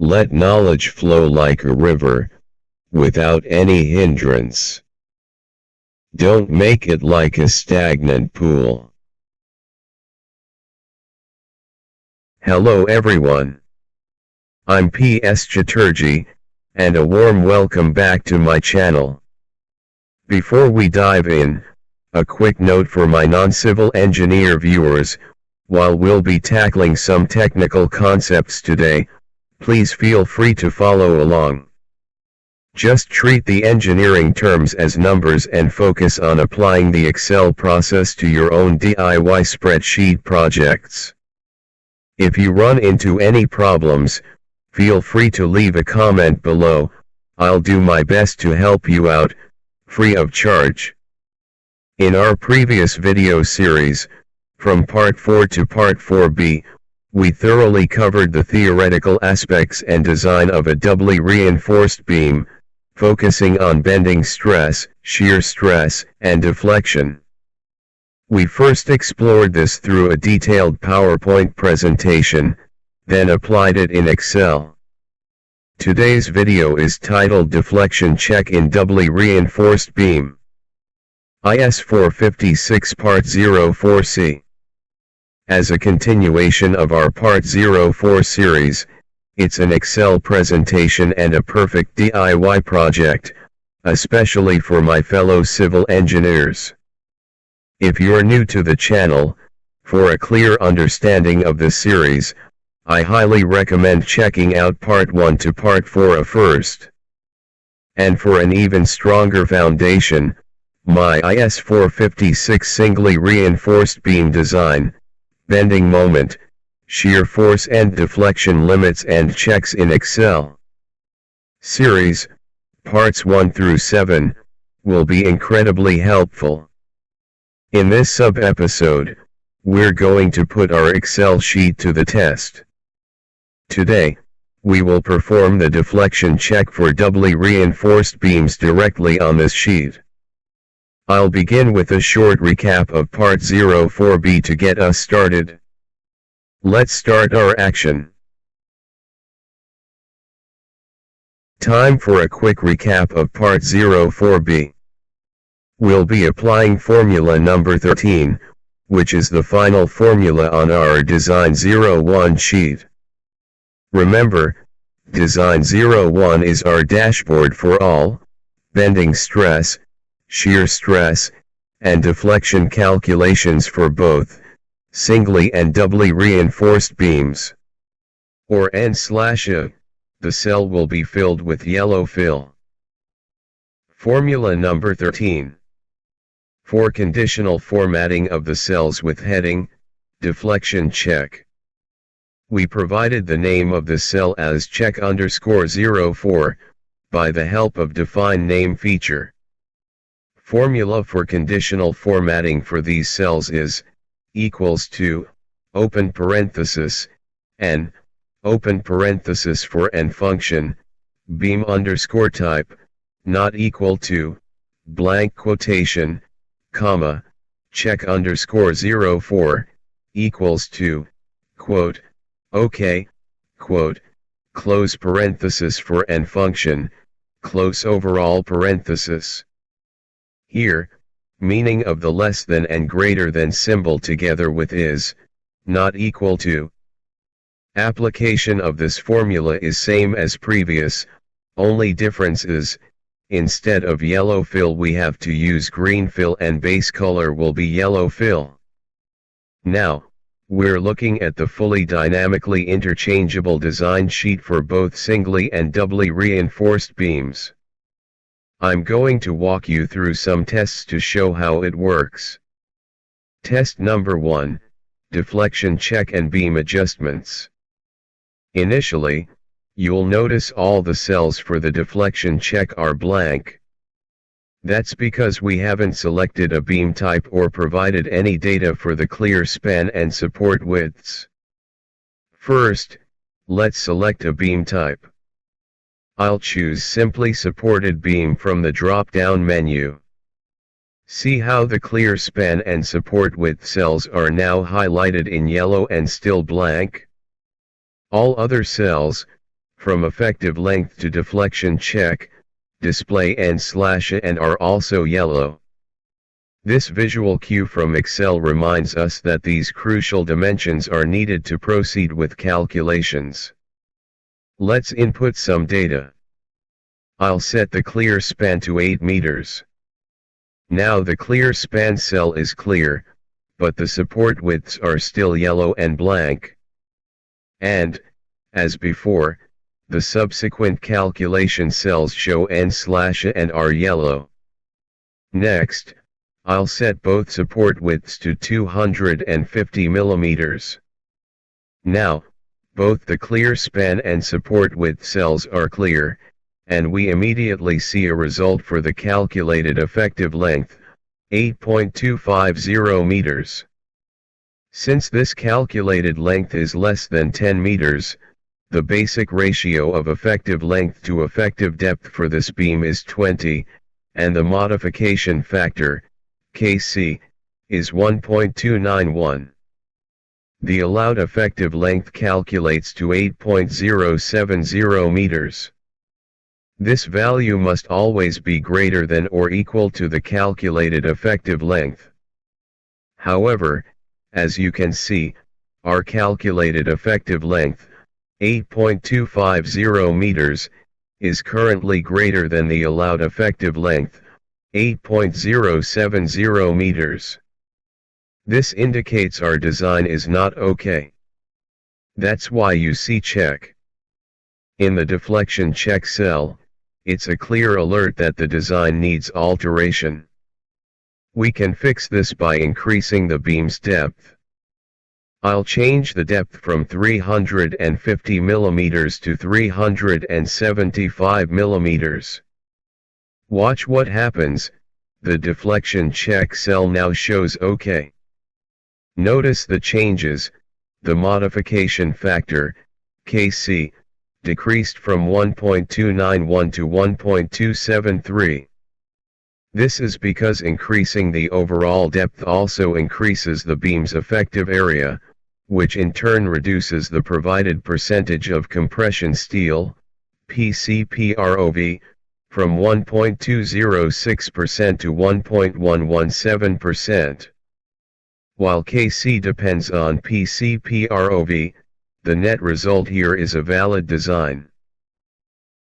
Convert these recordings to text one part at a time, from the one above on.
Let knowledge flow like a river, without any hindrance. Don't make it like a stagnant pool. Hello everyone. I'm PS Chaturji, and a warm welcome back to my channel. Before we dive in, a quick note for my non-civil engineer viewers: while we'll be tackling some technical concepts today, please feel free to follow along. Just treat the engineering terms as numbers and focus on applying the Excel process to your own DIY spreadsheet projects. If you run into any problems, feel free to leave a comment below. I'll do my best to help you out, free of charge. In our previous video series, from Part 4 to Part 4b, we thoroughly covered the theoretical aspects and design of a doubly reinforced beam, focusing on bending stress, shear stress, and deflection. We first explored this through a detailed PowerPoint presentation, then applied it in Excel. Today's video is titled Deflection Check in Doubly Reinforced Beam. IS 456 Part 04C. As a continuation of our Part 04 series, it's an Excel presentation and a perfect DIY project, especially for my fellow civil engineers. If you're new to the channel, for a clear understanding of the series, I highly recommend checking out Part 1 to Part 4 first. And for an even stronger foundation, my IS 456 singly reinforced beam design, bending moment, shear force and deflection limits and checks in Excel series, Parts 1 through 7, will be incredibly helpful. In this sub-episode, we're going to put our Excel sheet to the test. Today, we will perform the deflection check for doubly reinforced beams directly on this sheet. I'll begin with a short recap of Part 04b to get us started. Let's start our action. Time for a quick recap of Part 04b. We'll be applying formula number 13, which is the final formula on our Design 01 sheet. Remember, Design 01 is our dashboard for all bending stress, shear stress, and deflection calculations for both singly and doubly reinforced beams. Or N/A, the cell will be filled with yellow fill. Formula number 13. For conditional formatting of the cells with heading, Deflection Check. We provided the name of the cell as check_04, by the help of define name feature. Formula for conditional formatting for these cells is, equals to, open parenthesis, n, open parenthesis for n function, beam_type, not equal to, blank quotation, comma, check_04, equals to, quote, OK, quote, close parenthesis for n function, close overall parenthesis. Here, meaning of the less than and greater than symbol together with is, not equal to. Application of this formula is same as previous, only difference is, instead of yellow fill we have to use green fill and base color will be yellow fill. Now, we're looking at the fully dynamically interchangeable design sheet for both singly and doubly reinforced beams. I'm going to walk you through some tests to show how it works. Test number 1, Deflection Check and Beam Adjustments. Initially, you'll notice all the cells for the deflection check are blank. That's because we haven't selected a beam type or provided any data for the clear span and support widths. First, let's select a beam type. I'll choose Simply Supported Beam from the drop-down menu. See how the clear span and support width cells are now highlighted in yellow and still blank? All other cells, from effective length to deflection check, display and are also yellow. This visual cue from Excel reminds us that these crucial dimensions are needed to proceed with calculations. Let's input some data. I'll set the clear span to 8 meters. Now the clear span cell is clear, but the support widths are still yellow and blank. And, as before, the subsequent calculation cells show n/and are yellow. Next, I'll set both support widths to 250 millimeters. Now, both the clear span and support width cells are clear, and we immediately see a result for the calculated effective length, 8.250 meters. Since this calculated length is less than 10 meters, the basic ratio of effective length to effective depth for this beam is 20, and the modification factor, Kc, is 1.291. The allowed effective length calculates to 8.070 meters. This value must always be greater than or equal to the calculated effective length. However, as you can see, our calculated effective length, 8.250 meters, is currently greater than the allowed effective length, 8.070 meters. This indicates our design is not okay. That's why you see check. In the deflection check cell, it's a clear alert that the design needs alteration. We can fix this by increasing the beam's depth. I'll change the depth from 350 mm to 375 mm. Watch what happens, the deflection check cell now shows OK. Notice the changes, the modification factor, Kc, decreased from 1.291 to 1.273. This is because increasing the overall depth also increases the beam's effective area, which in turn reduces the provided percentage of compression steel, PCPROV, from 1.206% to 1.117%. While Kc depends on PCPROV, the net result here is a valid design.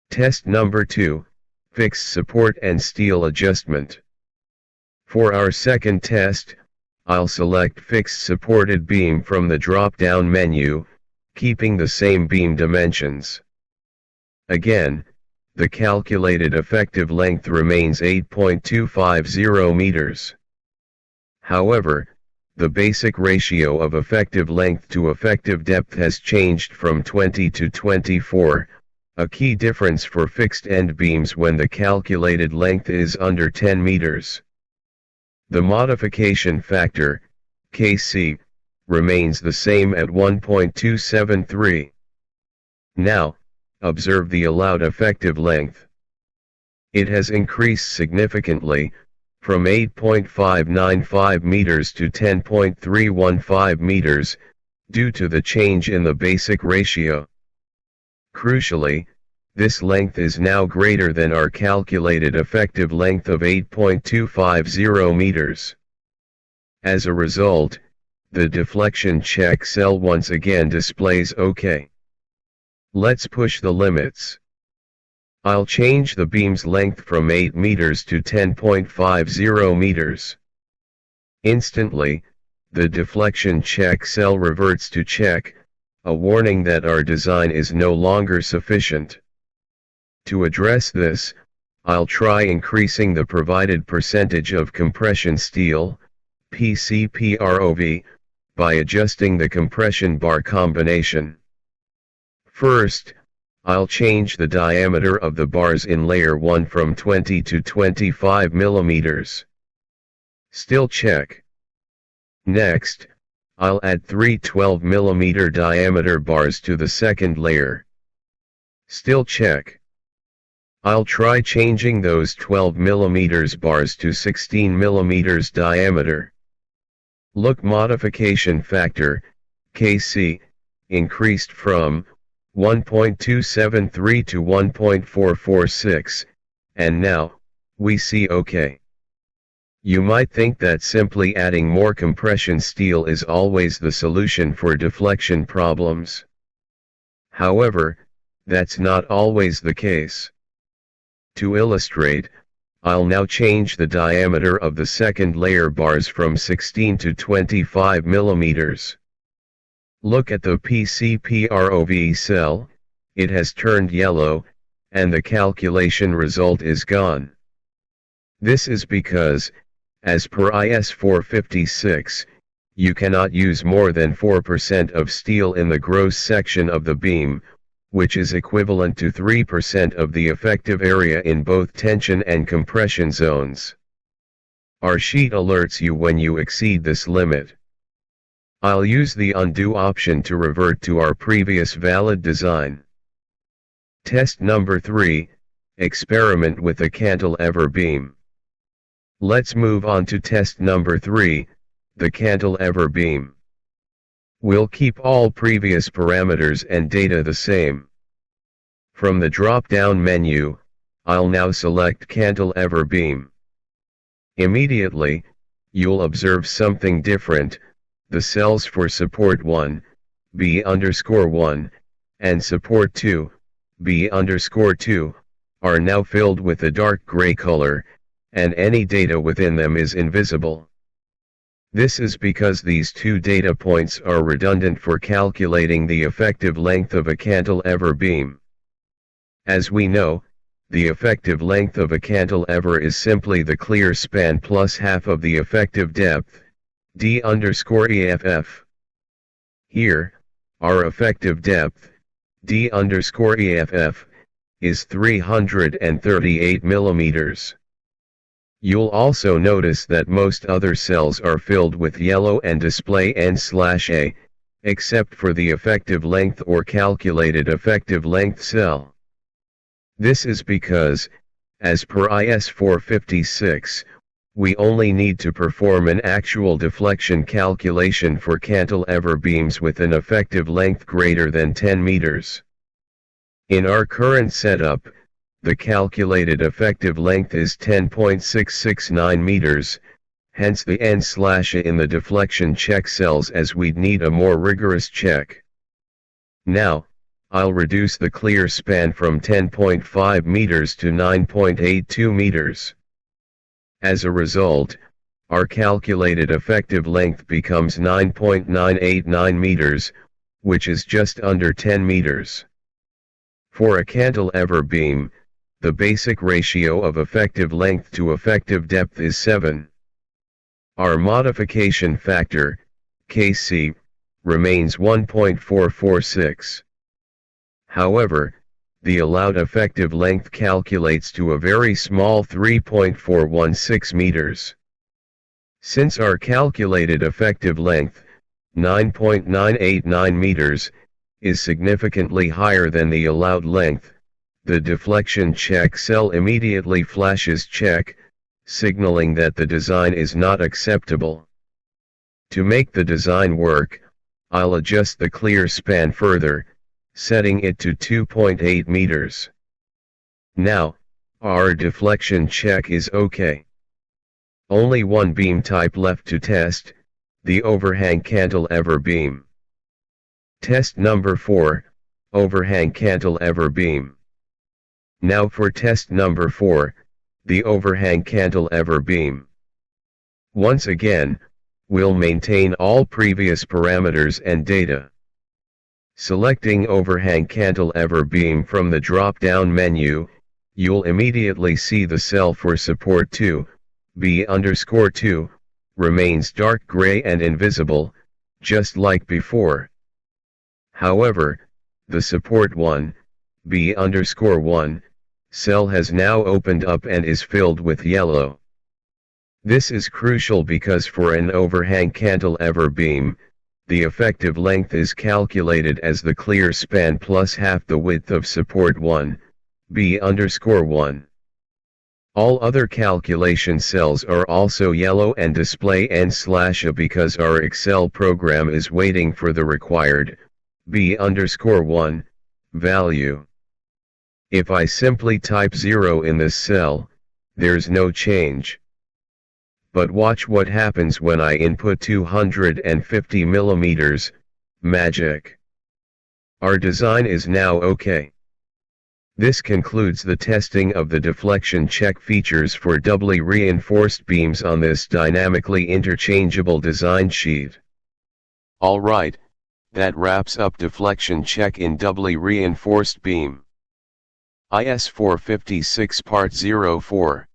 Test number 2, Fixed Support and Steel Adjustment. For our second test, I'll select Fixed Supported Beam from the drop-down menu, keeping the same beam dimensions. Again, the calculated effective length remains 8.250 meters. However, the basic ratio of effective length to effective depth has changed from 20 to 24, a key difference for fixed-end beams when the calculated length is under 10 meters. The modification factor, Kc, remains the same at 1.273. Now, observe the allowed effective length. It has increased significantly, from 8.595 meters to 10.315 meters, due to the change in the basic ratio. Crucially, this length is now greater than our calculated effective length of 8.250 meters. As a result, the deflection check cell once again displays OK. Let's push the limits. I'll change the beam's length from 8 meters to 10.50 meters. Instantly, the deflection check cell reverts to check, a warning that our design is no longer sufficient. To address this, I'll try increasing the provided percentage of compression steel, PCPROV, by adjusting the compression bar combination. First, I'll change the diameter of the bars in layer 1 from 20 to 25 mm. Still check. Next, I'll add 3 12 mm diameter bars to the second layer. Still check. I'll try changing those 12 mm bars to 16 mm diameter. Look, modification factor, Kc, increased from 1.273 to 1.446, and now, we see OK. You might think that simply adding more compression steel is always the solution for deflection problems. However, that's not always the case. To illustrate, I'll now change the diameter of the second layer bars from 16 to 25 millimeters. Look at the PCPROV cell, it has turned yellow, and the calculation result is gone. This is because, as per IS 456, you cannot use more than 4% of steel in the gross section of the beam, which is equivalent to 3% of the effective area in both tension and compression zones. Our sheet alerts you when you exceed this limit. I'll use the undo option to revert to our previous valid design. Test number 3, experiment with a cantilever beam. Let's move on to test number 3, the cantilever beam. We'll keep all previous parameters and data the same. From the drop-down menu, I'll now select cantilever beam. Immediately, you'll observe something different. The cells for support 1, B_1, and support 2, B_2, are now filled with a dark gray color, and any data within them is invisible. This is because these two data points are redundant for calculating the effective length of a cantilever beam. As we know, the effective length of a cantilever is simply the clear span plus half of the effective depth, D_EFF. Here, our effective depth, D_EFF, is 338 millimeters. You'll also notice that most other cells are filled with yellow and display N/A, except for the effective length or calculated effective length cell. This is because, as per IS 456, we only need to perform an actual deflection calculation for cantilever beams with an effective length greater than 10 meters. In our current setup, the calculated effective length is 10.669 meters, hence the N/A in the deflection check cells, as we'd need a more rigorous check. Now, I'll reduce the clear span from 10.5 meters to 9.82 meters. As a result, our calculated effective length becomes 9.989 meters, which is just under 10 meters. For a cantilever beam, the basic ratio of effective length to effective depth is 7. Our modification factor, Kc, remains 1.446. However, the allowed effective length calculates to a very small 3.416 meters. Since our calculated effective length, 9.989 meters, is significantly higher than the allowed length, the deflection check cell immediately flashes check, signaling that the design is not acceptable. To make the design work, I'll adjust the clear span further, setting it to 2.8 meters. Now, our deflection check is OK. Only one beam type left to test, the overhang cantilever beam. Test number 4, overhang cantilever beam. Now for test number 4, the overhang cantilever beam. Once again, we'll maintain all previous parameters and data. Selecting overhang cantilever beam from the drop-down menu, you'll immediately see the cell for support 2, B_2, remains dark gray and invisible, just like before. However, the support 1, B_1, cell has now opened up and is filled with yellow. This is crucial because for an overhang cantilever beam, the effective length is calculated as the clear span plus half the width of support 1, B_1. All other calculation cells are also yellow and display N/A because our Excel program is waiting for the required B_1, value. If I simply type 0 in this cell, there's no change. But watch what happens when I input 250 millimeters, magic. Our design is now okay. This concludes the testing of the deflection check features for doubly reinforced beams on this dynamically interchangeable design sheet. Alright, that wraps up deflection check in doubly reinforced beam. IS 456 Part 04.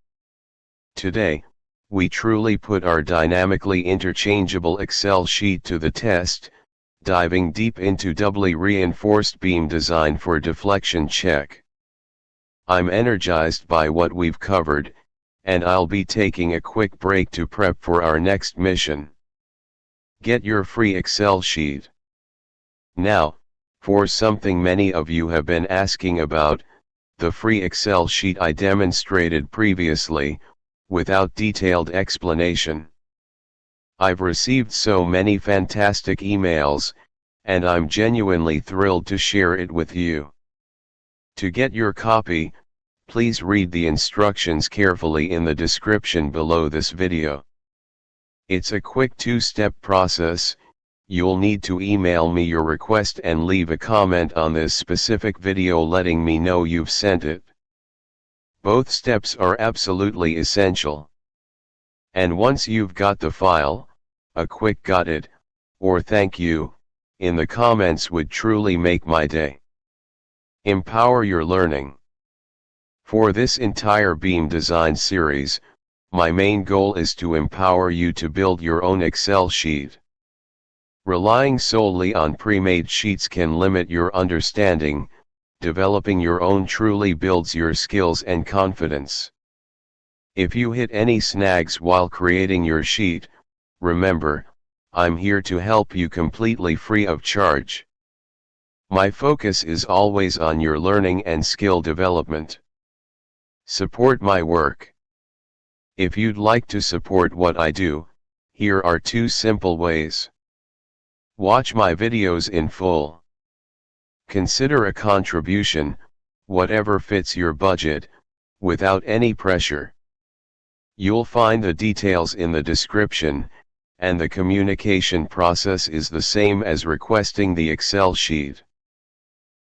Today, we truly put our dynamically interchangeable Excel sheet to the test, diving deep into doubly reinforced beam design for deflection check. I'm energized by what we've covered, and I'll be taking a quick break to prep for our next mission. Get your free Excel sheet. Now, for something many of you have been asking about, the free Excel sheet I demonstrated previously, without detailed explanation. I've received so many fantastic emails, and I'm genuinely thrilled to share it with you. To get your copy, please read the instructions carefully in the description below this video. It's a quick two-step process. You'll need to email me your request and leave a comment on this specific video letting me know you've sent it. Both steps are absolutely essential. And once you've got the file, a quick "got it" or "thank you" in the comments would truly make my day. Empower your learning. For this entire beam design series, my main goal is to empower you to build your own Excel sheet. Relying solely on pre-made sheets can limit your understanding. Developing your own truly builds your skills and confidence. If you hit any snags while creating your sheet, remember, I'm here to help you completely free of charge. My focus is always on your learning and skill development. Support my work. If you'd like to support what I do, here are two simple ways. Watch my videos in full. Consider a contribution, whatever fits your budget, without any pressure. You'll find the details in the description, and the communication process is the same as requesting the Excel sheet.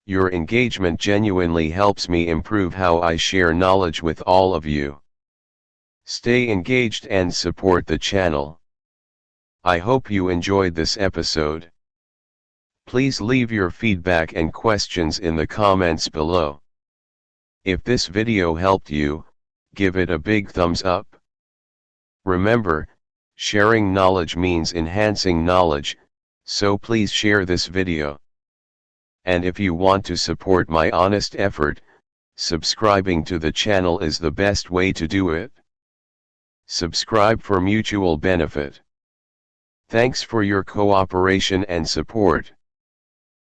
Your engagement genuinely helps me improve how I share knowledge with all of you. Stay engaged and support the channel. I hope you enjoyed this episode. Please leave your feedback and questions in the comments below. If this video helped you, give it a big thumbs up. Remember, sharing knowledge means enhancing knowledge, so please share this video. And if you want to support my honest effort, subscribing to the channel is the best way to do it. Subscribe for mutual benefit. Thanks for your cooperation and support.